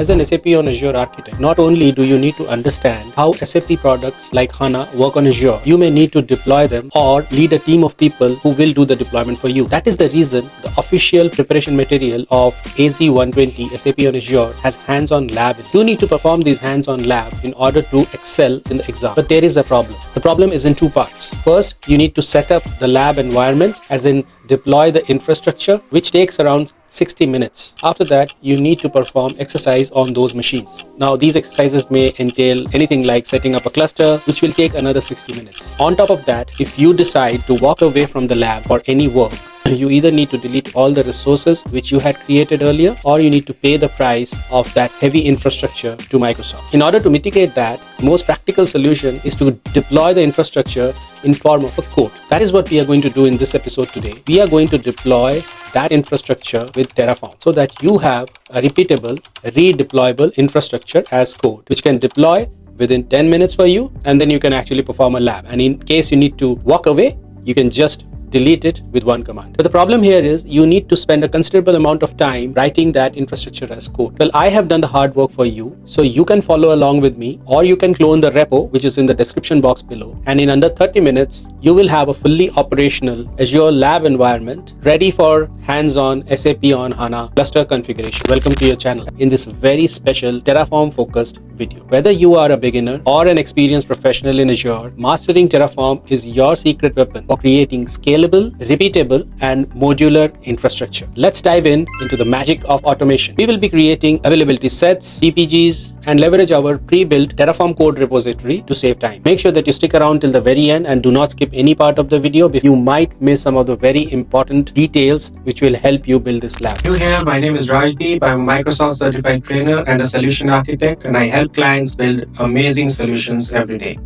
As an SAP on Azure architect, not only do you need to understand how SAP products like HANA work on Azure, you may need to deploy them or lead a team of people who will do the deployment for you. That is the reason the official preparation material of AZ120 SAP on Azure has hands-on lab. You need to perform these hands-on lab in order to excel in the exam. But there is a problem. The problem is in two parts. First, you need to set up the lab environment, as in deploy the infrastructure, which takes around 60 minutes. After that, you need to perform exercise on those machines. Now, these exercises may entail anything like setting up a cluster, which will take another 60 minutes. On top of that, if you decide to walk away from the lab for any work, you either need to delete all the resources which you had created earlier, or you need to pay the price of that heavy infrastructure to Microsoft. In order to mitigate that, the most practical solution is to deploy the infrastructure in form of a code. That is what we are going to do in this episode today. We are going to deploy that infrastructure with Terraform so that you have a repeatable, redeployable infrastructure as code, which can deploy within 10 minutes for you, and then you can actually perform a lab. And in case you need to walk away, you can just delete it with one command. But the problem here is you need to spend a considerable amount of time writing that infrastructure as code. Well, I have done the hard work for you, so you can follow along with me, or you can clone the repo, which is in the description box below. And in under 30 minutes, you will have a fully operational Azure lab environment ready for hands-on SAP on HANA cluster configuration. Welcome to your channel in this very special Terraform focused video. Whether you are a beginner or an experienced professional in Azure, mastering Terraform is your secret weapon for creating scalable, repeatable, and modular infrastructure. Let's dive into the magic of automation. We will be creating availability sets, CPGs, and leverage our pre-built Terraform code repository to save time. Make sure that you stick around till the very end and do not skip any part of the video, because you might miss some of the very important details which will help you build this lab. You here, my name is Rajdeep. I'm a Microsoft certified trainer and a solution architect, and I help clients build amazing solutions every day.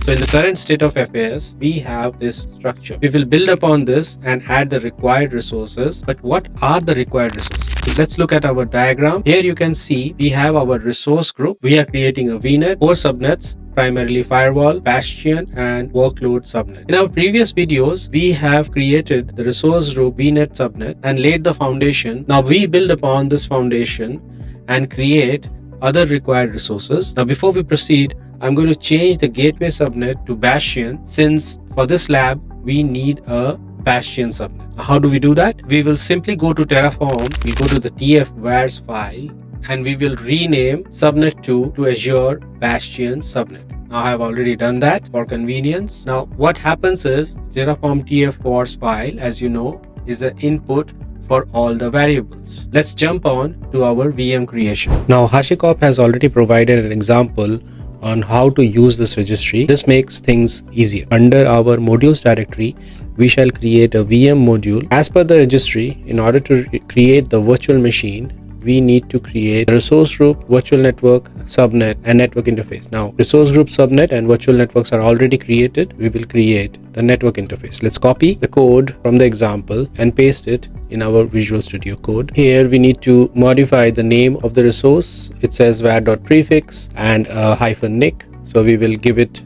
So in the current state of affairs, we have this structure. We will build upon this and add the required resources. But what are the required resources? So let's look at our diagram. Here you can see we have our resource group. We are creating a VNet, 4 subnets, primarily firewall, Bastion, and workload subnet. In our previous videos, we have created the resource group VNet subnet and laid the foundation. Now we build upon this foundation and create other required resources. Now before we proceed, I'm going to change the gateway subnet to Bastion, since for this lab we need a Bastion subnet. How do we do that? We will simply go to Terraform, we go to the tf-vars file, and we will rename subnet 2 to Azure Bastion subnet. Now I have already done that for convenience. Now what happens is Terraform tf-vars file, as you know, is the input for all the variables. Let's jump on to our VM creation. Now HashiCorp has already provided an example on how to use this registry. This makes things easier. Under our modules directory, we shall create a VM module. As per the registry, in order to create the virtual machine, we need to create a resource group, virtual network, subnet, and network interface. Now, resource group, subnet, and virtual networks are already created. We will create the network interface. Let's copy the code from the example and paste it in our Visual Studio Code. Here we need to modify the name of the resource. It says var.prefix and -nic. So we will give it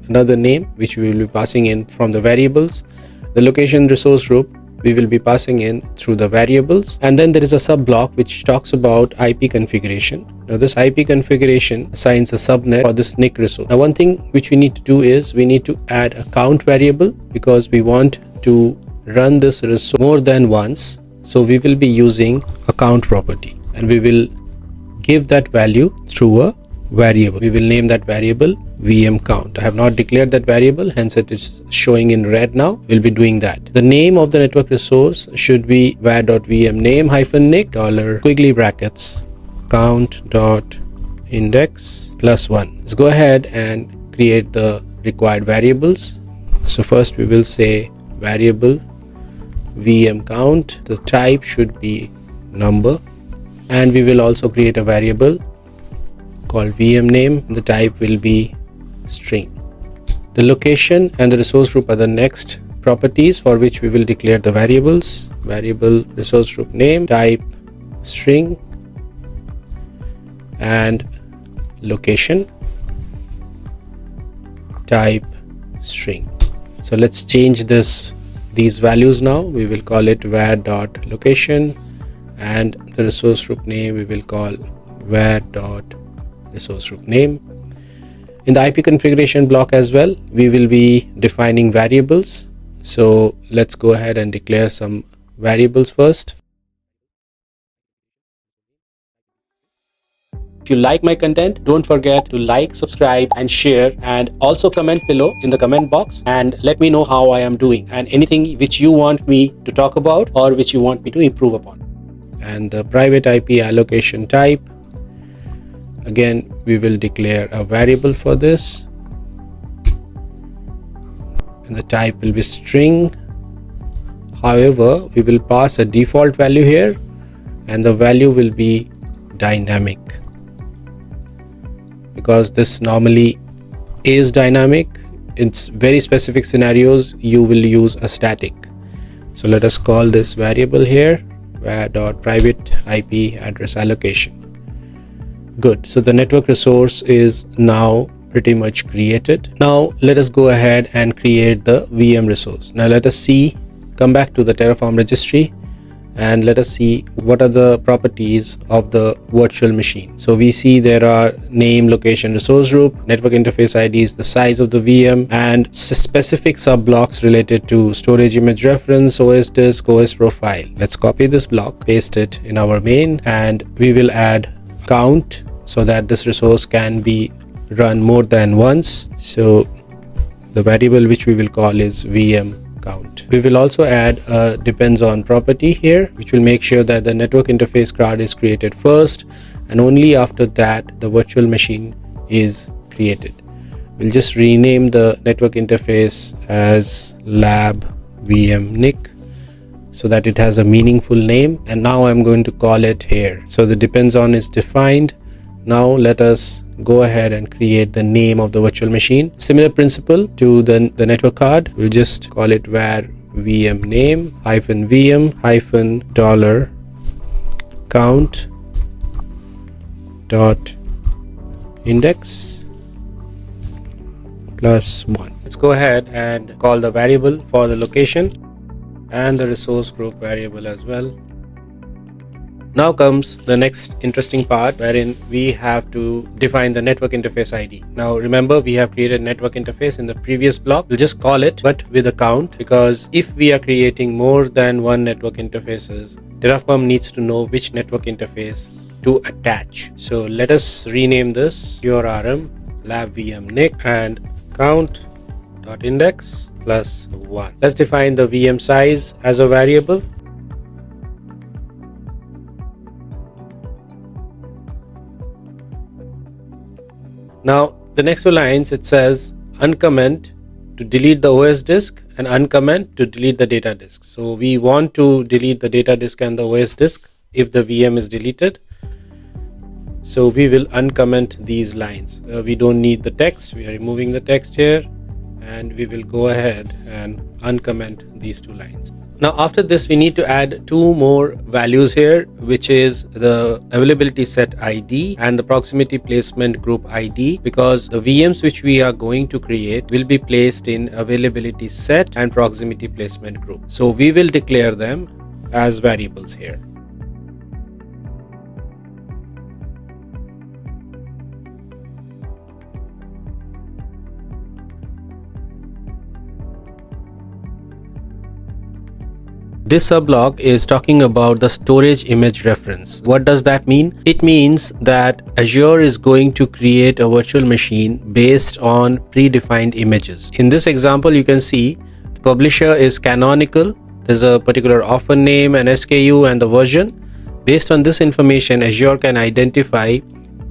another name, which we will be passing in from the variables. The location resource group we will be passing in through the variables, and then there is a sub block which talks about IP configuration. Now this IP configuration assigns a subnet for this NIC resource. Now one thing which we need to do is we need to add a count variable, because we want to run this resource more than once. So we will be using a count property, and we will give that value through a variable. We will name that variable VM count. I have not declared that variable, hence it is showing in red now. We'll be doing that. The name of the network resource should be var.vm name -nic $, brackets count.index +1. Let's go ahead and create the required variables. So first we will say variable VM count. The type should be number, and we will also create a variable called VM name. The type will be string. The location and the resource group are the next properties for which we will declare the variables. Variable resource group name, type string, and location, type string. So let's change these values now. We will call it var.location, and the resource group name we will call var.resource group name. In the IP configuration block as well, we will be defining variables. So let's go ahead and declare some variables first. If you like my content, don't forget to like, subscribe and share, and also comment below in the comment box and let me know how I am doing and anything which you want me to talk about or which you want me to improve upon. And the private IP allocation type, again we will declare a variable for this, and the type will be string. However, we will pass a default value here and the value will be dynamic, because this normally is dynamic. In very specific scenarios you will use a static. So let us call this variable here var.private IP address allocation. Good. So the network resource is now pretty much created. Now let us go ahead and create the VM resource. Now let us come back to the Terraform registry and let us see what are the properties of the virtual machine. So we see there are name, location, resource group, network interface IDs, the size of the VM, and specific sub blocks related to storage image reference, OS disk, OS profile. Let's copy this block, paste it in our main, and we will add count so that this resource can be run more than once. So the variable which we will call is VM count. We will also add a depends on property here, which will make sure that the network interface card is created first and only after that the virtual machine is created. We'll just rename the network interface as lab VM NIC so that it has a meaningful name, and now I'm going to call it here. So the depends on is defined. Now let us go ahead and create the name of the virtual machine. Similar principle to the network card. We'll just call it var VM name -VM $count dot index +1. Let's go ahead and call the variable for the location and the resource group variable as well. Now comes the next interesting part, wherein we have to define the network interface ID. Now remember, we have created network interface in the previous block. We'll just call it, but with a count, because if we are creating more than one network interfaces, Terraform needs to know which network interface to attach. So let us rename this urrm lab VM NIC and count.index +1. Let's define the VM size as a variable. Now the next two lines, it says uncomment to delete the OS disk and uncomment to delete the data disk. So we want to delete the data disk and the OS disk if the VM is deleted. So we will uncomment these lines. We don't need the text. We are removing the text here, and we will go ahead and uncomment these two lines. Now after this, we need to add two more values here, which is the availability set ID and the proximity placement group ID, because the VMs which we are going to create will be placed in availability set and proximity placement group. So we will declare them as variables here. This subblock is talking about the storage image reference. What does that mean? It means that Azure is going to create a virtual machine based on predefined images. In this example, you can see the publisher is canonical. There's a particular author name and SKU and the version. Based on this information, Azure can identify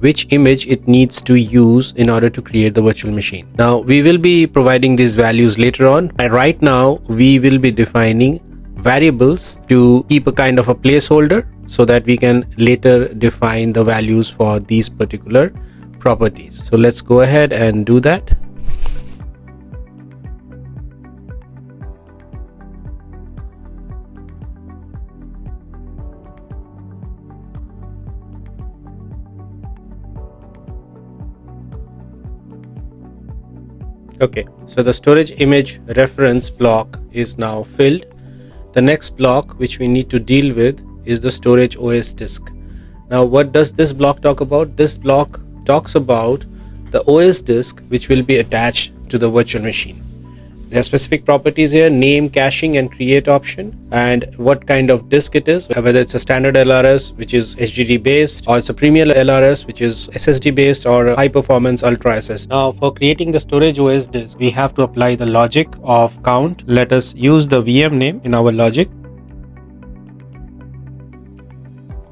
which image it needs to use in order to create the virtual machine. Now, we will be providing these values later on, and right now we will be defining variables to keep a kind of a placeholder so that we can later define the values for these particular properties. So let's go ahead and do that. Okay, so the storage image reference block is now filled. The next block which we need to deal with is the storage OS disk. Now, what does this block talk about? This block talks about the OS disk which will be attached to the virtual machine. There are specific properties here: name, caching, and create option, and what kind of disk it is, whether it's a standard LRS which is HDD based, or it's a premier LRS which is SSD based, or a high performance ultra SS. Now, for creating the storage OS disk, we have to apply the logic of count. Let us use the VM name in our logic.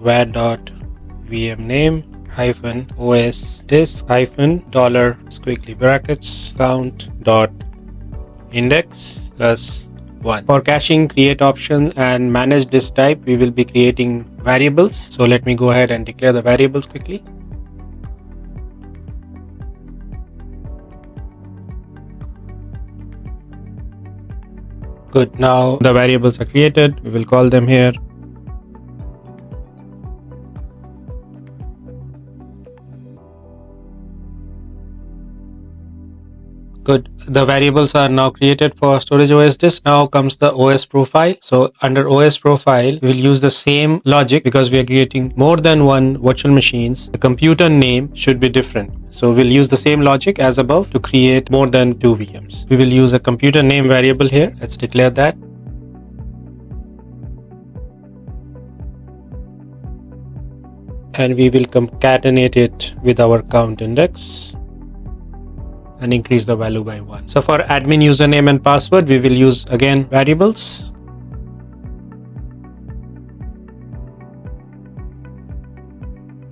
var.vm name hyphen OS disk hyphen dollar squiggly brackets count dot index plus 1. For caching, create option, and manage disk type, we will be creating variables. So let me go ahead and declare the variables quickly. Good. Now the variables are created. We will call them here. Good. The variables are now created for storage OS disk. Now comes the OS profile. So under OS profile, we will use the same logic because we are creating more than one virtual machines. The computer name should be different. So we'll use the same logic as above to create more than 2 VMs. We will use a computer name variable here. Let's declare that. And we will concatenate it with our count index and increase the value by 1. So for admin username and password, we will use again variables.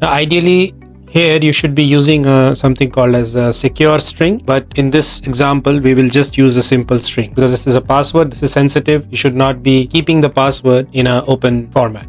Now, ideally, here you should be using something called as a secure string, but in this example, we will just use a simple string because this is a password. This is sensitive. You should not be keeping the password in an open format.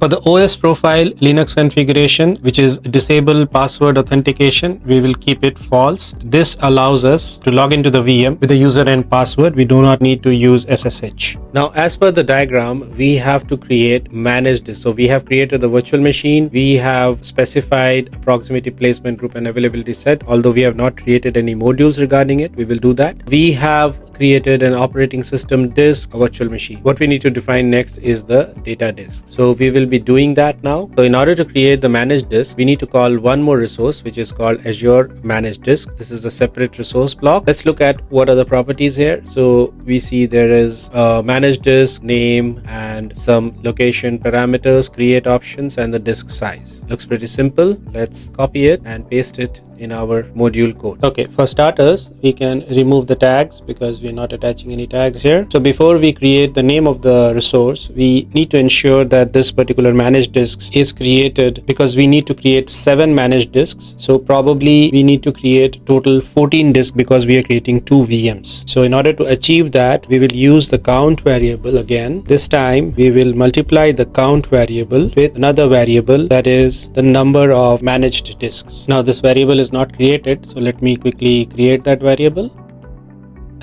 For the OS profile Linux configuration, which is disable password authentication, we will keep it false. This allows us to log into the VM with the user and password. We do not need to use SSH. Now, as per the diagram, we have to create managed disk. So we have created the virtual machine. We have specified a proximity placement group and availability set. Although we have not created any modules regarding it, we will do that. We have created an operating system disk, a virtual machine. What we need to define next is the data disk. So we will be doing that now. So in order to create the managed disk, we need to call one more resource, which is called Azure managed disk. This is a separate resource block. Let's look at what are the properties here. So we see there is a managed disk name and some location parameters, create options, and the disk size. Looks pretty simple. Let's copy it and paste it in our module code. Okay, for starters, we can remove the tags because we are not attaching any tags here. So before we create the name of the resource, we need to ensure that this particular managed disks is created because we need to create 7 managed disks. So probably we need to create total 14 disks because we are creating 2 VMs. So in order to achieve that, we will use the count variable again. This time we will multiply the count variable with another variable, that is the number of managed disks. Now this variable is not created, so let me quickly create that variable.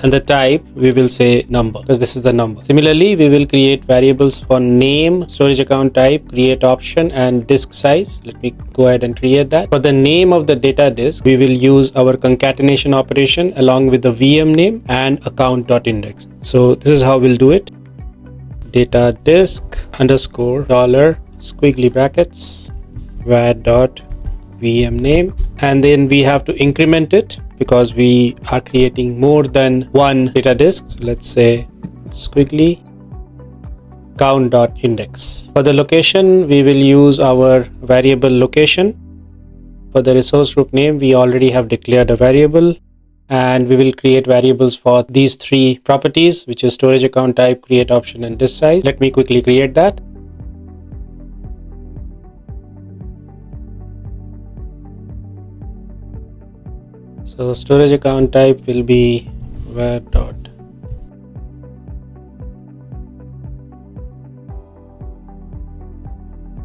And the type we will say number because this is the number. Similarly, we will create variables for name, storage account type, create option, and disk size. Let me go ahead and create that. For the name of the data disk, we will use our concatenation operation along with the VM name and account.index. So this is how we'll do it. Data disk underscore dollar squiggly brackets var.vm name, and then we have to increment it because we are creating more than one data disk. Let's say squiggly count.index. For the location, we will use our variable location. For the resource group name, we already have declared a variable, and we will create variables for these 3 properties, which is storage account type, create option, and disk size. Let me quickly create that. So storage account type will be var dot.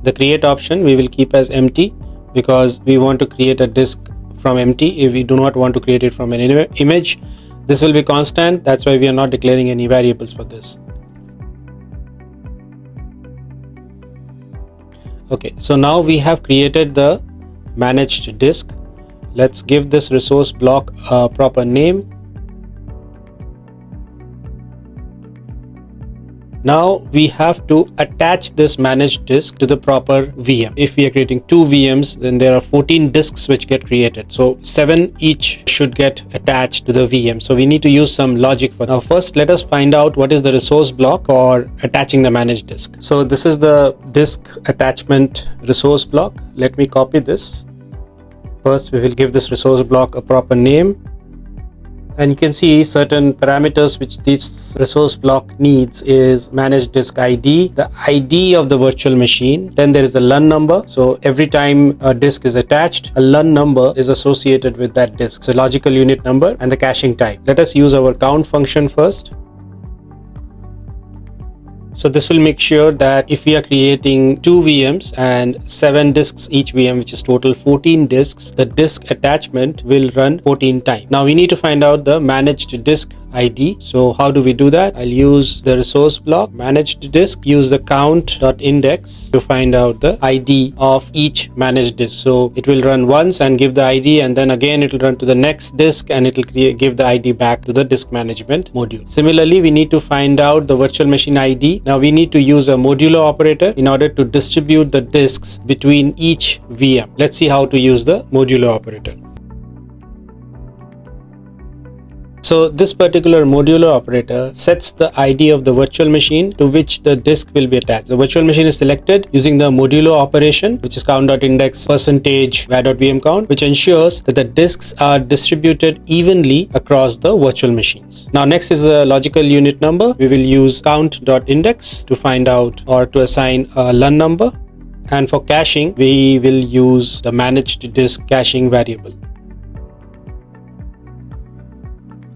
The create option we will keep as empty because we want to create a disk from empty. If we do not want to create it from an image, this will be constant. That's why we are not declaring any variables for this. Okay, so now we have created the managed disk. Let's give this resource block a proper name. Now we have to attach this managed disk to the proper VM. If we are creating 2 VMs, then there are 14 disks which get created. So 7 each should get attached to the VM. So we need to use some logic for now. First, let us find out what is the resource block for attaching the managed disk. So this is the disk attachment resource block. Let me copy this. First, we will give this resource block a proper name. And you can see certain parameters which this resource block needs is managed disk ID, the ID of the virtual machine, then there is the LUN number. So every time a disk is attached, a LUN number is associated with that disk. So logical unit number and the caching type. Let us use our count function first. So this will make sure that if we are creating 2 VMs and 7 disks each VM, which is total 14 disks, the disk attachment will run 14 times. Now we need to find out the managed disk ID. So how do we do that? I'll use the resource block, managed disk, use the count.index to find out the ID of each managed disk. So it will run once and give the ID, and then again it will run to the next disk and it will give the ID back to the disk management module. Similarly, we need to find out the virtual machine ID. Now we need to use a modulo operator in order to distribute the disks between each VM. Let's see how to use the modulo operator. So this particular modulo operator sets the ID of the virtual machine to which the disk will be attached. The virtual machine is selected using the modulo operation, which is count.index %var.vm count, which ensures that the disks are distributed evenly across the virtual machines. Now next is the logical unit number. We will use count.index to find out or to assign a LUN number. And for caching, we will use the managed disk caching variable.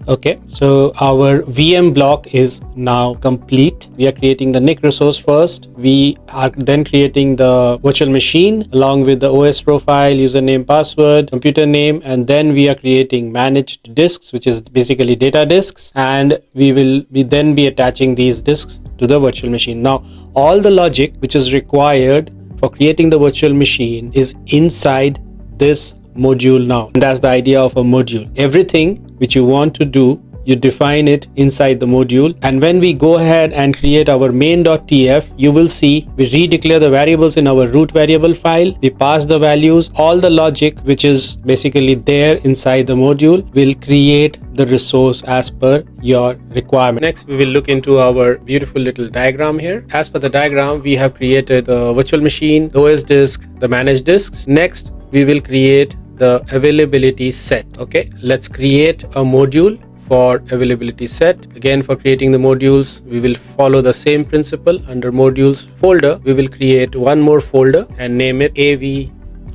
Okay, so our VM block is now complete. We are creating the NIC resource first. We are then creating the virtual machine along with the OS profile, username, password, computer name, and then we are creating managed disks, which is basically data disks, and we will then be attaching these disks to the virtual machine. Now, all the logic which is required for creating the virtual machine is inside this module now. And that's the idea of a module. Everything which you want to do, you define it inside the module. And when we go ahead and create our main.tf, you will see we redeclare the variables in our root variable file. We pass the values. All the logic which is basically there inside the module will create the resource as per your requirement. Next, we will look into our beautiful little diagram here. As per the diagram, we have created the virtual machine, the OS disk, the managed disks. Next, we will create the availability set. Okay, let's create a module for availability set. Again, for creating the modules, we will follow the same principle. Under modules folder, we will create one more folder and name it AV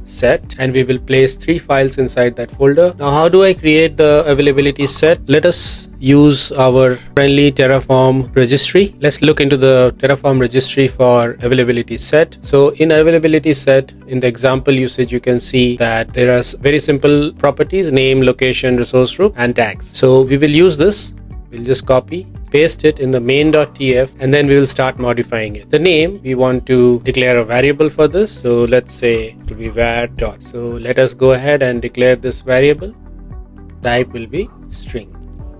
set, and we will place 3 files inside that folder. Now, how do I create the availability set? Let us use our friendly Terraform registry. Let's look into the Terraform registry for availability set. So in availability set, in the example usage, you can see that there are very simple properties: name, location, resource group, and tags. So we will use this. We'll just copy, paste it in the main.tf, and then we will start modifying it. The name, we want to declare a variable for this. So let's say it will be var dot. So let us go ahead and declare this variable. Type will be string.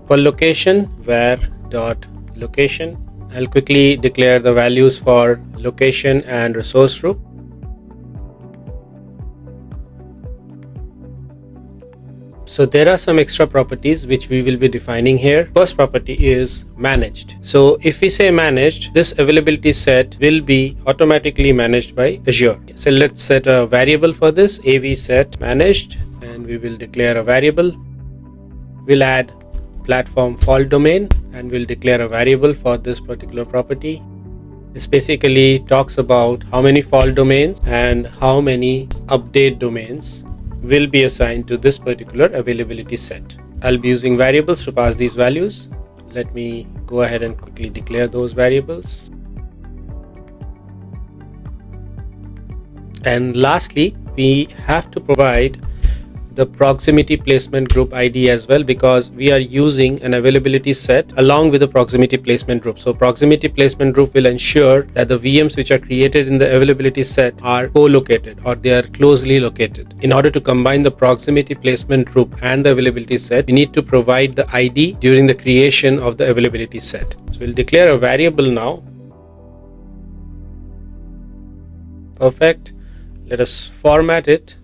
For location, var dot location. I'll quickly declare the values for location and resource group. So there are some extra properties which we will be defining here. First property is managed. So if we say managed, this availability set will be automatically managed by Azure. So let's set a variable for this, AV set managed, and we will declare a variable. We'll add platform fault domain and we'll declare a variable for this particular property. This basically talks about how many fault domains and how many update domains will be assigned to this particular availability set. I'll be using variables to pass these values. Let me go ahead and quickly declare those variables. And lastly, we have to provide the proximity placement group ID as well, because we are using an availability set along with the proximity placement group. So proximity placement group will ensure that the VMs which are created in the availability set are co-located or they are closely located. In order to combine the proximity placement group and the availability set, we need to provide the ID during the creation of the availability set. So we'll declare a variable now Perfect. Let us format it.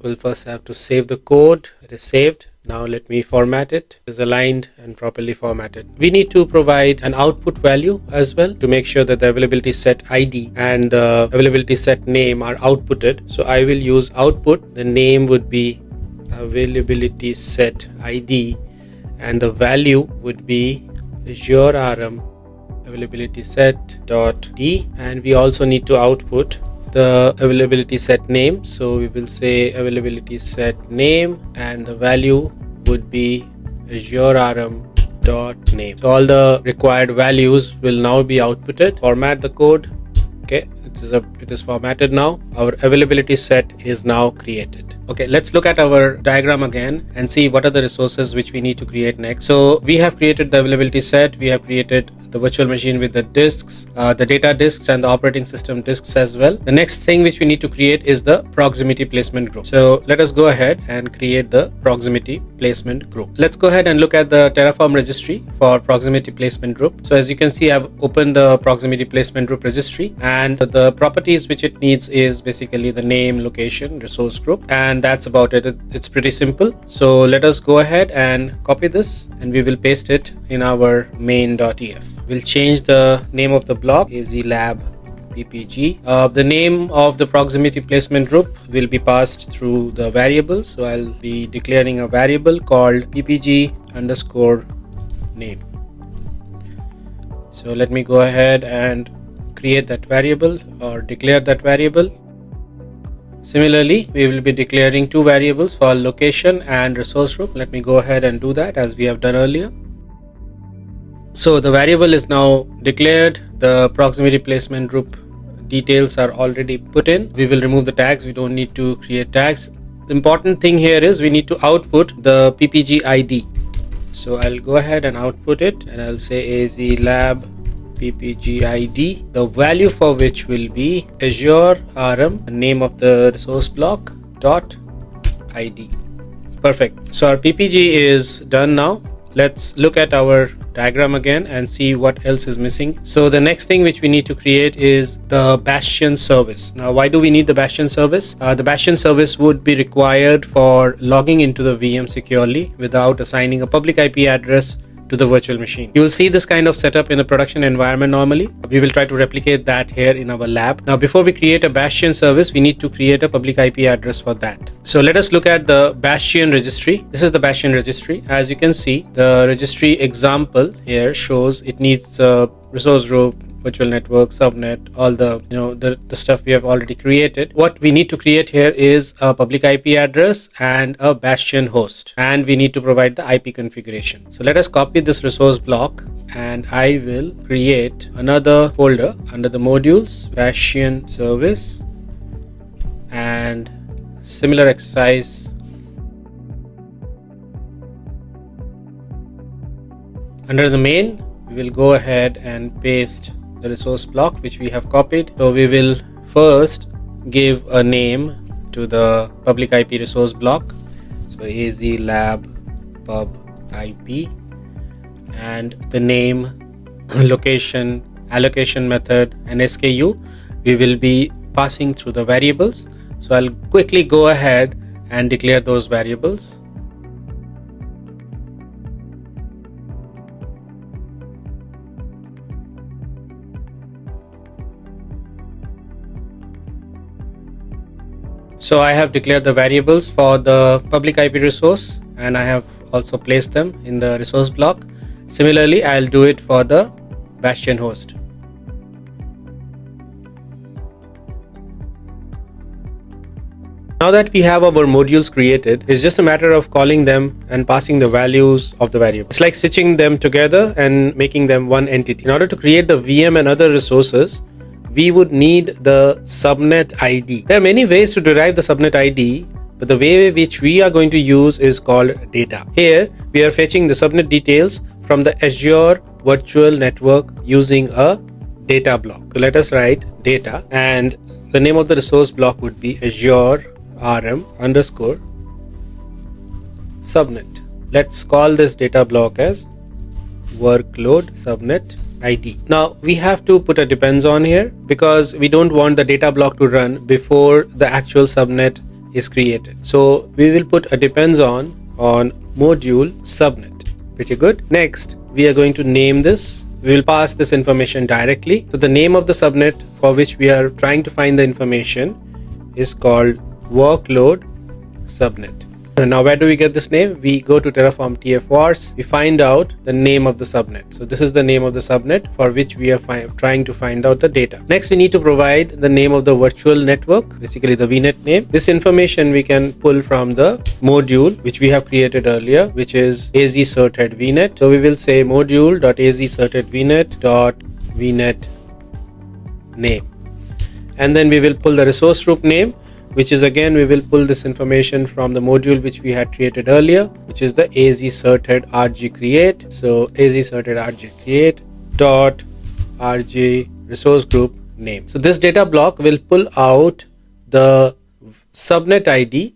We'll first have to save the code. It is saved. Now let me format it. It is aligned and properly formatted. We need to provide an output value as well to make sure that the availability set ID and the availability set name are outputted. So I will use output. The name would be availability set ID and the value would be Azure RM availability set dot d, and we also need to output the availability set name. So we will say availability set name and the value would be Azure RM dot name. So all the required values will now be outputted. Format the code. Okay, it is formatted now. Our availability set is now created. Okay, let's look at our diagram again and see what are the resources which we need to create next. So we have created the availability set. We have created the virtual machine with the disks, the data disks and the operating system disks as well. The next thing which we need to create is the proximity placement group. So let us go ahead and create the proximity placement group. Let's go ahead and look at the Terraform registry for proximity placement group. So as you can see, I've opened the proximity placement group registry, and the properties which it needs is basically the name, location, resource group, and that's about it. It's pretty simple. So let us go ahead and copy this and we will paste it in our main.ef. We'll change the name of the block, AZLab PPG. The name of the proximity placement group will be passed through the variable. So I'll be declaring a variable called PPG underscore name. So let me go ahead and create that variable or declare that variable. Similarly, we will be declaring two variables for location and resource group. Let me go ahead and do that as we have done earlier. So the variable is now declared. The proximity placement group details are already put in. We will remove the tags. We don't need to create tags. The important thing here is we need to output the PPG ID. So I'll go ahead and output it and I'll say AZLab PPG ID, the value for which will be Azure RM, the name of the resource block dot ID. Perfect. So our PPG is done now. Let's look at our diagram again and see what else is missing. So the next thing which we need to create is the Bastion service. Now, why do we need the Bastion service? The Bastion service would be required for logging into the VM securely without assigning a public IP address to the virtual machine. You will see this kind of setup in a production environment normally. We will try to replicate that here in our lab. Now, before we create a Bastion service, we need to create a public IP address for that. So let us look at the Bastion registry. This is the Bastion registry. As you can see, the registry example here shows it needs a resource group, virtual network, subnet, all the stuff we have already created. What we need to create here is a public IP address and a Bastion host, and we need to provide the IP configuration. So let us copy this resource block and I will create another folder under the modules, Bastion service, and similar exercise. Under the main, we will go ahead and paste the resource block which we have copied. So we will first give a name to the public IP resource block. So AZLab pub IP, and the name, location, allocation method, and SKU we will be passing through the variables. So I'll quickly go ahead and declare those variables. So I have declared the variables for the public IP resource and I have also placed them in the resource block. Similarly, I'll do it for the Bastion host. Now that we have our modules created, it's just a matter of calling them and passing the values of the variable. It's like stitching them together and making them one entity. In order to create the VM and other resources, we would need the subnet ID. There are many ways to derive the subnet ID, but the way which we are going to use is called data. Here, we are fetching the subnet details from the Azure virtual network using a data block. So let us write data, and the name of the resource block would be Azure RM underscore subnet. Let's call this data block as workload subnet ID. Now we have to put a depends on here because we don't want the data block to run before the actual subnet is created. So we will put a depends on module subnet. Pretty good. Next, we are going to name this. We will pass this information directly. So the name of the subnet for which we are trying to find the information is called workload subnet. Now where do we get this name? We go to Terraform TFVARs, we find out the name of the subnet. So this is the name of the subnet for which we are trying to find out the data. Next, we need to provide the name of the virtual network, basically the VNet name. This information we can pull from the module which we have created earlier, which is AZ Certhead VNet. So we will say module.az-certhead-vnet.vnet name, and then we will pull the resource group name, which is again we will pull this information from the module which we had created earlier, which is the AZ Certhead RG create. So AZ Certhead RG create dot RG resource group name. So this data block will pull out the subnet ID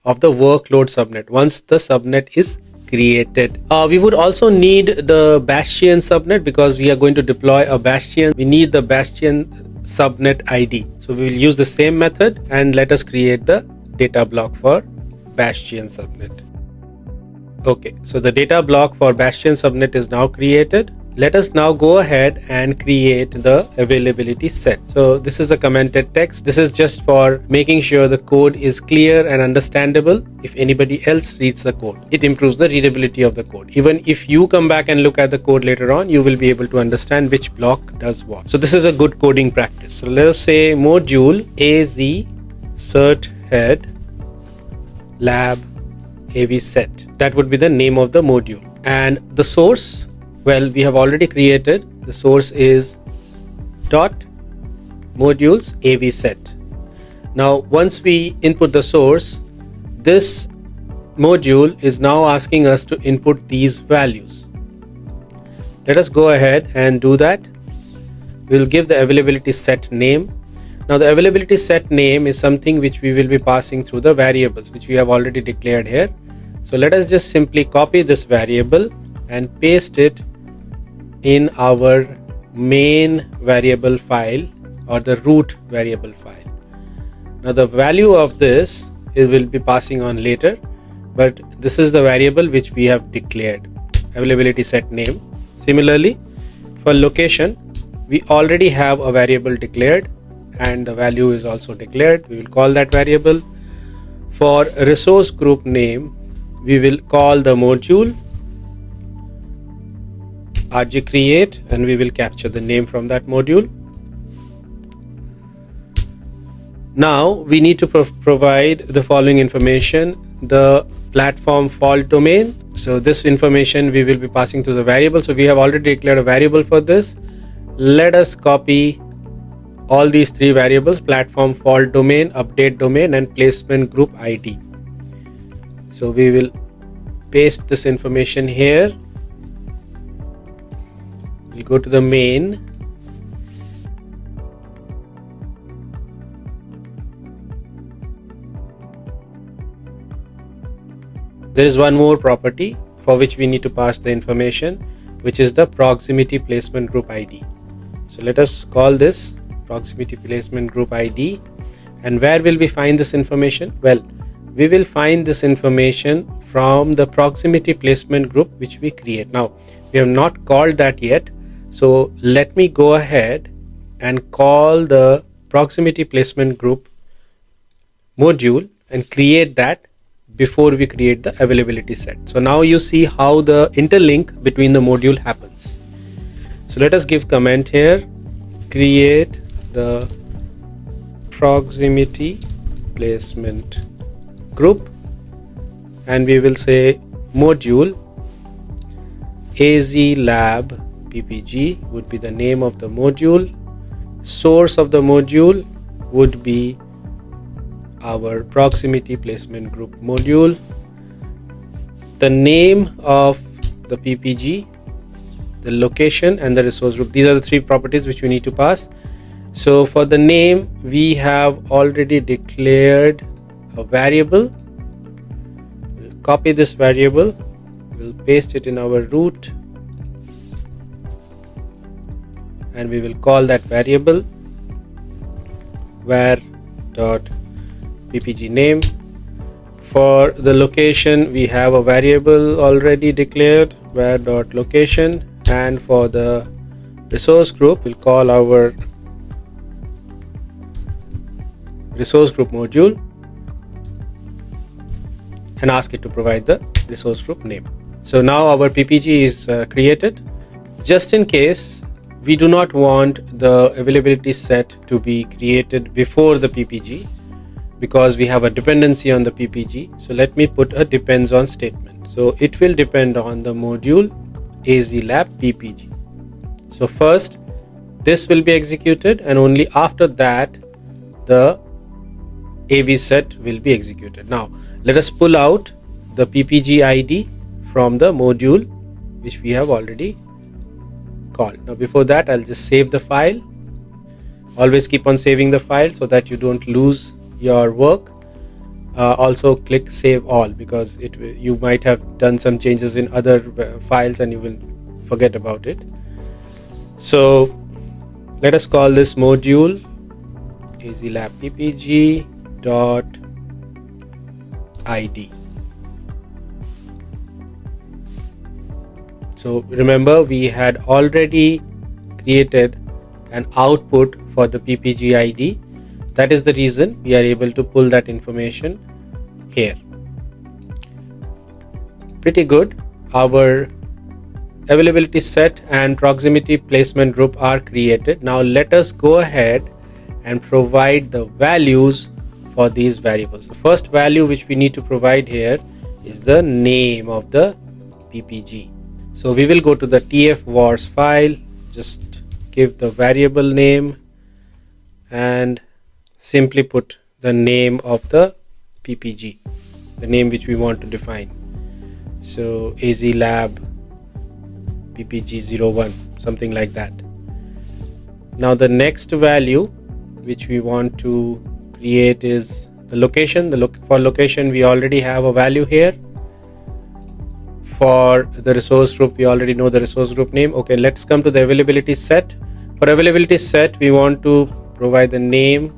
of the workload subnet once the subnet is created. We would also need the Bastion subnet because we are going to deploy a Bastion. We need the Bastion subnet ID. So we will use the same method and let us create the data block for Bastion subnet. Okay, so the data block for Bastion subnet is now created. Let us now go ahead and create the availability set. So this is a commented text. This is just for making sure the code is clear and understandable. If anybody else reads the code, it improves the readability of the code. Even if you come back and look at the code later on, you will be able to understand which block does what. So this is a good coding practice. So let us say module AZ Certhead lab AV set. That would be the name of the module. And the source, well, we have already created. The source is dot modules AV set. Now once we input the source, this module is now asking us to input these values. Let us go ahead and do that. We'll give the availability set name. Now the availability set name is something which we will be passing through the variables which we have already declared here. So let us just simply copy this variable and paste it in our main variable file or the root variable file. Now the value of this it will be passing on later, but this is the variable which we have declared, availability set name. Similarly, for location, we already have a variable declared and the value is also declared. We will call that variable. For resource group name, we will call the module RG create and we will capture the name from that module. Now we need to provide the following information: the platform fault domain. So this information we will be passing to the variable. So we have already declared a variable for this. Let us copy all these three variables: platform fault domain, update domain, and placement group ID. So we will paste this information here. We'll go to the main. There is one more property for which we need to pass the information, which is the proximity placement group ID. So let us call this proximity placement group ID. And where will we find this information? Well, we will find this information from the proximity placement group which we create. Now we have not called that yet, so let me go ahead and call the proximity placement group module and create that before we create the availability set. So now you see how the interlink between the module happens. So let us give comment here, create the proximity placement group, and we will say module AZ lab ppg would be the name of the module. Source of the module would be our proximity placement group module. The name of the ppg, the location, and the resource group. These are the three properties which we need to pass. So for the name, we have already declared a variable. We'll copy this variable, we'll paste it in our root, and we will call that variable var.ppg name. For the location, we have a variable already declared, var.location, and for the resource group, we'll call our resource group module and ask it to provide the resource group name. So now our PPG is created. Just in case we do not want the availability set to be created before the PPG, because we have a dependency on the PPG. So let me put a depends on statement. So it will depend on the module azlab PPG. So first this will be executed, and only after that the AV set will be executed. Now let us pull out the PPG ID from the module which we have already called. Now before that, I'll just save the file. Always keep on saving the file so that you don't lose your work. Also click save all, because you might have done some changes in other files and you will forget about it. So let us call this module azlab ppg dot id. So remember, we had already created an output for the ppg id. That is the reason we are able to pull that information here. Pretty good. Our availability set and proximity placement group are created. Now let us go ahead and provide the values for these variables. The first value which we need to provide here is the name of the PPG. So we will go to the tfvars file, just give the variable name and simply put the name of the PPG, the name which we want to define. So azlab ppg01, something like that. Now the next value which we want to create is the location. For location, we already have a value here. For the resource group, we already know the resource group name. Okay, let's come to the availability set. For availability set, we want to provide the name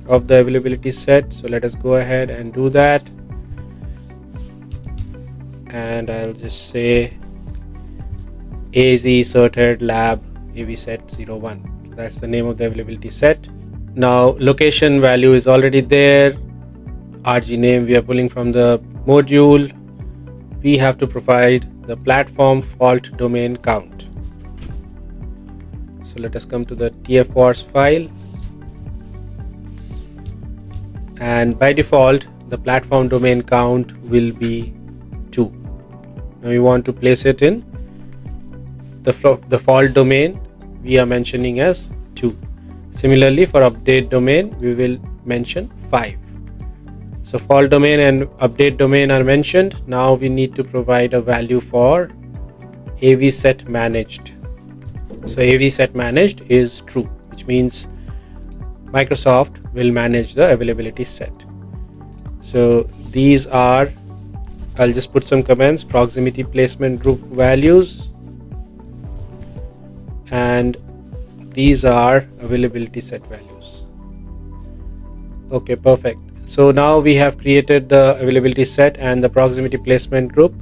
of the availability set. So let us go ahead and do that. And I'll just say AZ Certhead Lab AV set 01. That's the name of the availability set. Now location value is already there. RG name we are pulling from the module. We have to provide the platform fault domain count. So let us come to the tfvars file, and by default the platform domain count will be 2. Now we want to place it in the fault domain we are mentioning as 2. Similarly, for update domain we will mention 5. So fault domain and update domain are mentioned. Now we need to provide a value for AV set managed. So AV set managed is true, which means Microsoft will manage the availability set. So these are, I'll just put some comments, proximity placement group values, and these are availability set values. Okay, perfect. So now we have created the availability set and the proximity placement group.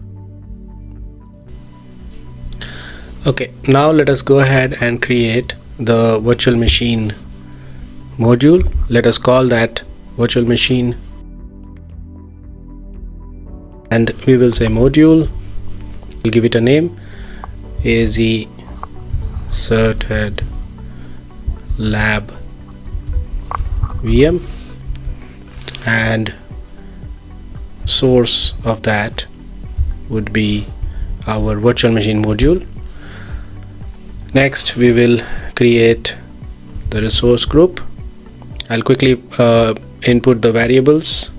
Okay, now let us go ahead and create the virtual machine module. Let us call that virtual machine, and we will say module. We'll give it a name, AZ Certhead Lab VM, and source of that would be our virtual machine module. Next we will create the resource group. I'll quickly input the variables.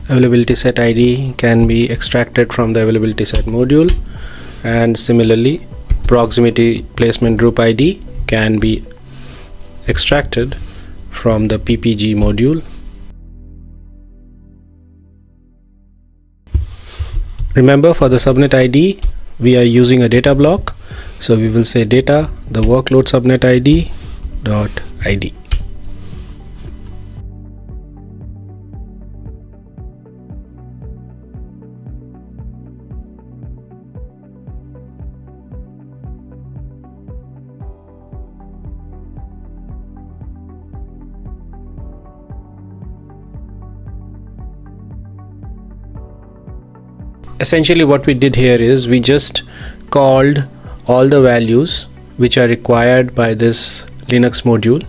Availability set ID can be extracted from the availability set module, and similarly proximity placement group ID can be extracted from the PPG module. Remember, for the subnet ID we are using a data block, so we will say data the workload subnet ID dot ID. Essentially what we did here is we just called all the values which are required by this Linux module,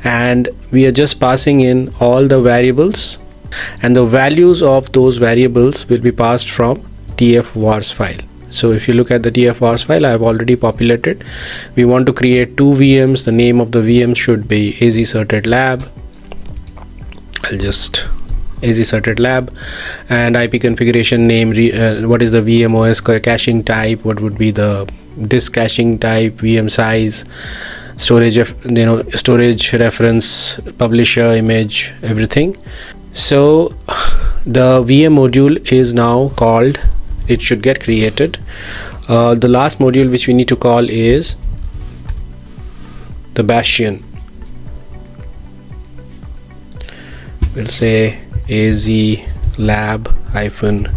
and we are just passing in all the variables, and the values of those variables will be passed from tfvars file. So if you look at the tfvars file, I have already populated. We want to create 2 VMs. The name of the VM should be AZ Certhead Lab. I'll just AZ Certhead Lab, and IP configuration name, what is the VM OS caching type, what would be the disk caching type, VM size, storage, storage reference, publisher, image, everything. So the VM module is now called, it should get created. The last module which we need to call is the Bastion. We'll say AZ lab hyphen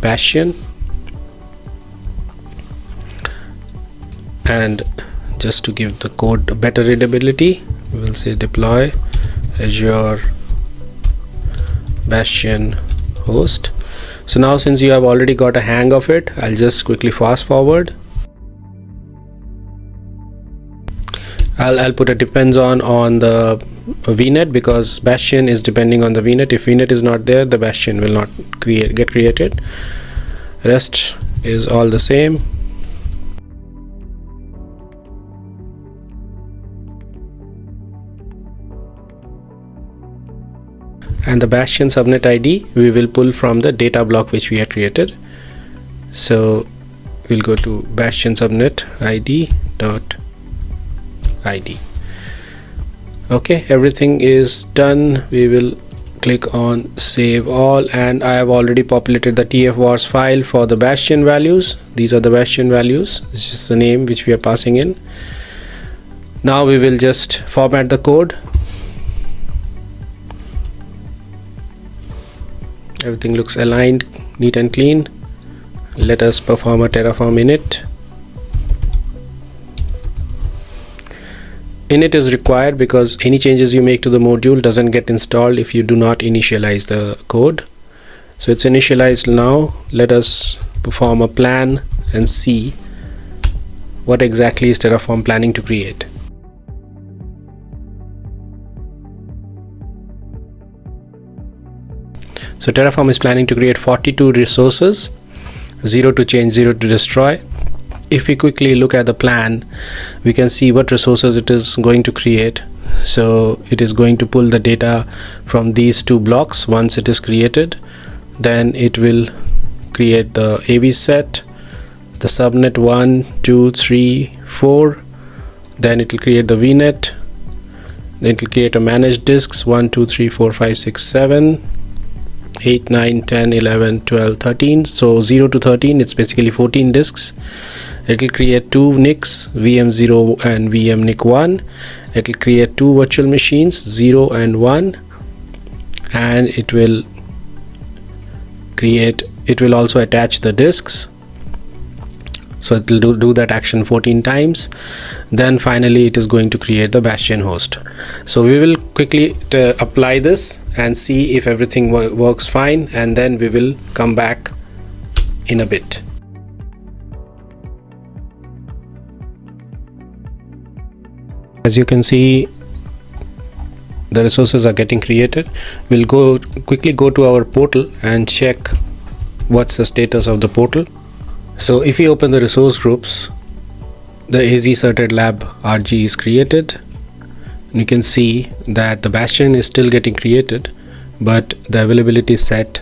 Bastion, and just to give the code better readability, we will say deploy Azure Bastion host. So now, since you have already got a hang of it, I'll just quickly fast forward. I'll put a depends on the VNet, because Bastion is depending on the VNet. If VNet is not there, the Bastion will not get created. Rest is all the same. And the Bastion subnet ID we will pull from the data block which we had created. So we'll go to Bastion subnet ID dot ID. Okay, everything is done. We will click on save all, and I have already populated the tfvars file for the Bastion values. These are the Bastion values. This is the name which we are passing in. Now we will just format the code. Everything looks aligned, neat and clean. Let us perform a Terraform init. Init is required because any changes you make to the module doesn't get installed if you do not initialize the code. So it's initialized now. Let us perform a plan and see what exactly is Terraform planning to create. So Terraform is planning to create 42 resources, 0 to change, 0 to destroy. If we quickly look at the plan, we can see what resources it is going to create. So it is going to pull the data from these 2 blocks. Once it is created, then it will create the AV set, the subnet 1, 2, 3, 4. Then it will create the VNet. Then it will create a managed disks 1, 2, 3, 4, 5, 6, 7, 8, 9, 10, 11, 12, 13. So 0 to 13, it's basically 14 disks. It will create 2 NICs, VM0 and VM NIC 1. It will create 2 virtual machines, 0 and 1, and it will also attach the disks. So it will do that action 14 times. Then finally it is going to create the Bastion host. So we will quickly apply this and see if everything works fine, and then we will come back in a bit. As you can see, the resources are getting created. We'll quickly go to our portal and check what's the status of the portal. So if we open the resource groups, the AZ Certhead Lab RG is created. You can see that the Bastion is still getting created, but the availability set,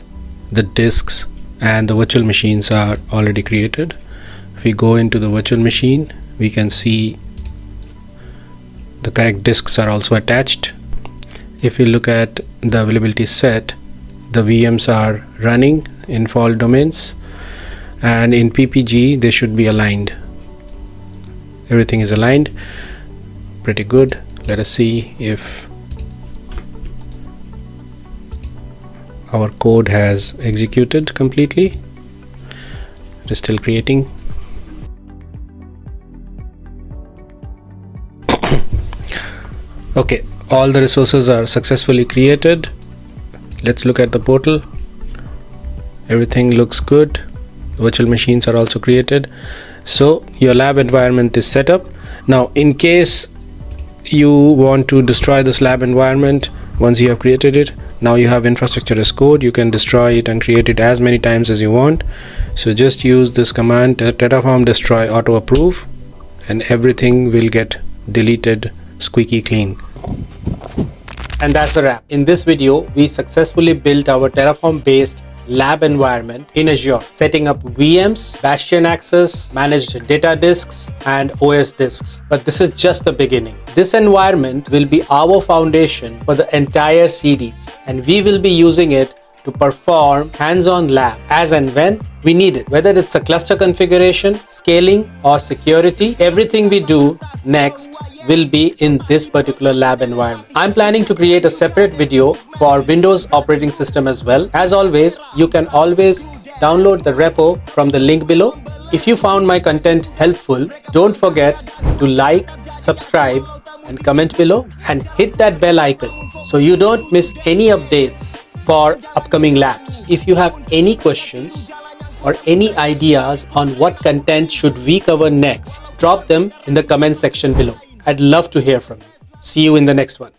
the disks and the virtual machines are already created. If we go into the virtual machine, we can see the correct disks are also attached. If we look at the availability set, the VMs are running in fault domains. and in PPG they should be aligned. Everything is aligned, pretty good. Let us see if our code has executed completely. It is still creating. Okay, all the resources are successfully created. Let's look at the portal. Everything looks good. Virtual machines are also created. So your lab environment is set up. Now in case you want to destroy this lab environment, once you have created it, now you have infrastructure as code. You can destroy it and create it as many times as you want. So just use this command, terraform destroy auto approve, and everything will get deleted squeaky clean. And that's a wrap. In this video, we successfully built our Terraform based lab environment in Azure, setting up VMs, Bastion access, managed data disks, and OS disks. But this is just the beginning. This environment will be our foundation for the entire series, and we will be using it to perform hands-on lab as and when we need it. Whether it's a cluster configuration, scaling, or security, everything we do next will be in this particular lab environment. I'm planning to create a separate video for Windows operating system as well. As always, you can always download the repo from the link below. If you found my content helpful, don't forget to like, subscribe, and comment below, and hit that bell icon so you don't miss any updates for upcoming labs. If you have any questions or any ideas on what content should we cover next, drop them in the comment section below. I'd love to hear from you. See you in the next one.